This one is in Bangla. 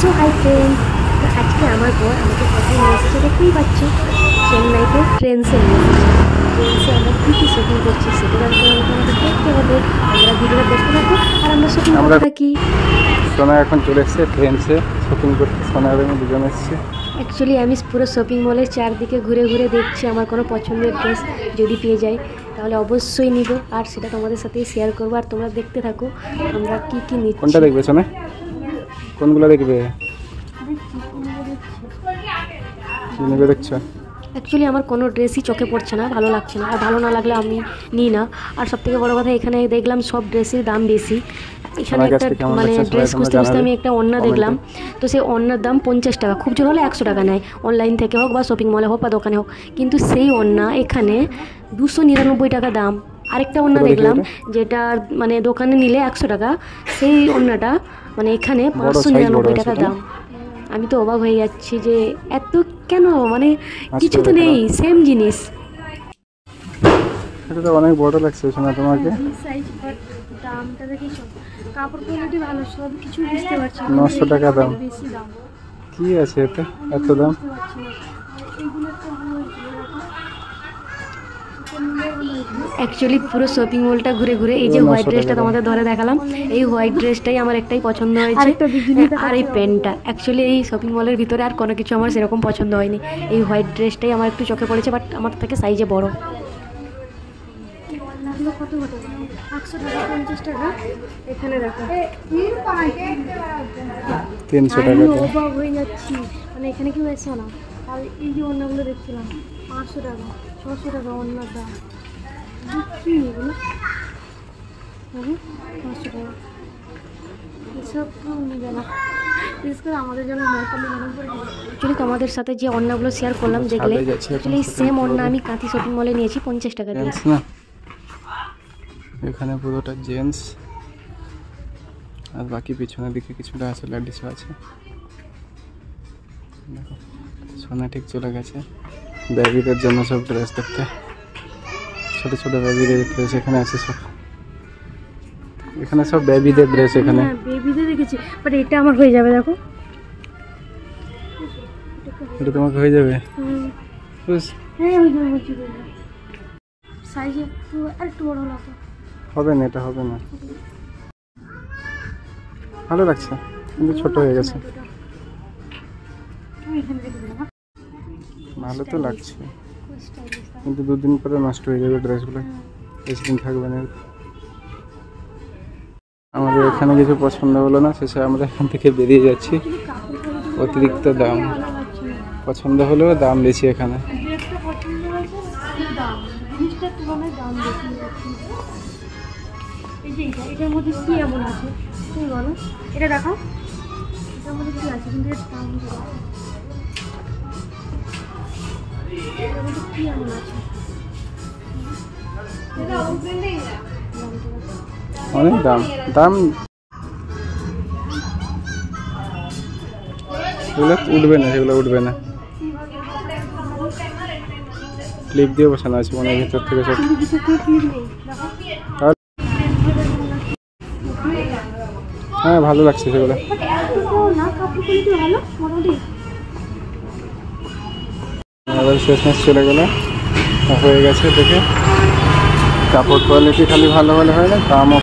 সো হাই ফ্রেন্ডস, আজকে আমার বর আমাকে কোথায় নিয়ে এসেছে দেখতেই পাচ্ছি, চেন্নাইতে ট্রেনসে নিয়ে এসেছে। ট্রেনসে আমরা কী কী শপিং করছি সেটা আমাদের দেখতে হবে। আমরা ভিডিওটা দেখতে থাকবো আর আমরা শপিং করতে থাকি। সোনা এখন চলে এসছে ট্রেনসে শপিং করতে, সোনার আমি দুজন এসছে। অ্যাকচুয়ালি আমি পুরো শপিং মলের চারদিকে ঘুরে ঘুরে দেখছি আমার কোনো পছন্দের ড্রেস যদি পেয়ে যাই তাহলে অবশ্যই নিব, আর সেটা তোমাদের সাথেই শেয়ার করবো। আর তোমরা দেখতে থাকো আমরা কী কী নিচ্ছি। কোনটা দেখবে সোনা? কোনগুলো দেখবে? কি নেবে দেখছো? অ্যাকচুয়ালি আমার কোনো ড্রেসই চোখে পড়ছে না, ভালো লাগছে না, আর ভালো না লাগলে আমি নিই না। আর সবথেকে বড় কথা, এখানে দেখলাম সব ড্রেসের দাম বেশি। এখানে একটা মানে ড্রেস খুঁজতে খুঁজতে আমি একটা ওড়না দেখলাম, তো সেই ওড়নার দাম 50 টাকা, খুব জোর হলে 100 টাকা নেয়, অনলাইন থেকে হোক বা শপিং মলে হোক বা দোকানে হোক। কিন্তু সেই ওড়না এখানে 299 টাকা দাম। আরেকটা ওড়না দেখলাম যেটা মানে দোকানে নিলে 100 টাকা, সেই ওড়নাটা মানে এখানে 599 টাকা দাম। আমি তো অবাক হয়ে যাচ্ছি যে এত কেন, মানে কিছু তো নেই, সেম জিনিস। এটা তো অনেক বড় লাগছে শোনা তোমাকে। দামটা দেখিছো, কাপড় কোয়ালিটি ভালো, সব কিছু বুঝতে পারছি। 900 টাকা দাম, বেশি দাম কি আছে এতে এত দাম? অ্যাকচুয়ালি পুরো শপিং মলটা ঘুরে ঘুরে এই যে হোয়াইট ড্রেসটা তোমাদের ধরে দেখালাম, এই হোয়াইট ড্রেসটাই আমার একটাই পছন্দ হয়েছে, আর এই প্যান্টটা। অ্যাকচুয়ালি এই শপিং মলের ভিতরে আর কোনো কিছু আমার সেরকম পছন্দ হয়নি, এই হোয়াইট ড্রেসটাই আমার একটু চোখে পড়েছে, বাট আমার থেকে সাইজে বড়। কত কত? 100 টাকা, 50 টাকা। এখানে দেখো 300 টাকা। আমি অবাক হয়ে যাচ্ছি, মানে এখানে কেউ এসো না। আর এই যে ওড়নাগুলো দেখছিলাম 500 টাকা, 600 টাকা ওড়নার দাম। কি এগুলো? 500 টাকা, এসব কেউ নেবে না, বিশেষ করে আমাদের জন্য নয়টালি মনে পড়ে। অ্যাকচুয়ালি তোমাদের সাথে যে ওড়নাগুলো শেয়ার করলাম দেখলে, অ্যাকচুয়ালি এই সেম ওড়না আমি কাঁথি শপিং মলে নিয়েছি 50 টাকা দিয়ে। এখানে পুরোটা জেন্টস, আর বাকি পিছনের দিকে কিছুটা আছে, লেডিসও আছে। দেখো সোনা ঠিক চলে গেছে বেবিদের জন্য সব ড্রেস দেখতে, ছোট ছোট বেবিদের ড্রেস এখানে আছে সব। এখানে সব বেবিদের ড্রেস, এখানে বেবিদের দেখেছি, বাট এটা আমার হয়ে যাবে। দেখো এটা তোমাকে হয়ে যাবে। হ্যাঁ হয়ে যাবে, বলছি সাইজ একটু আর একটু বড় হলো তো হবে না, এটা হবে না। ভালো লাগছে কিন্তু ছোট হয়ে গেছে। ভালো তো লাগছে কিন্তু 2 দিন পরে নষ্ট হয়ে যাবে ড্রেসগুলো, বেশি দিন থাকবে না। আমাদের এখানে কিছু পছন্দ হলো না, শেষে আমরা এখান থেকে বেরিয়ে যাচ্ছি। অতিরিক্ত দাম, পছন্দ হলেও দাম বেশি এখানে। এটার মধ্যে কি এমন আছে তুমি বলো, এটা দেখাও, এটার মধ্যে কি আছে কিন্তু এর দাম এটার মধ্যে কি এমন আছে? অনেক দাম দাম, এগুলো উঠবে না, সেগুলো উঠবে না। ক্লিপ দিয়ে বসানো আছে মনে হয় ভিতর থেকে সব। হ্যাঁ ভালো লাগছে সেগুলো। আবার শেষমেশ চলে গেল, হয়ে গেছে দেখে। কাপড় কোয়ালিটি খালি ভালো হলে হয় না, দামও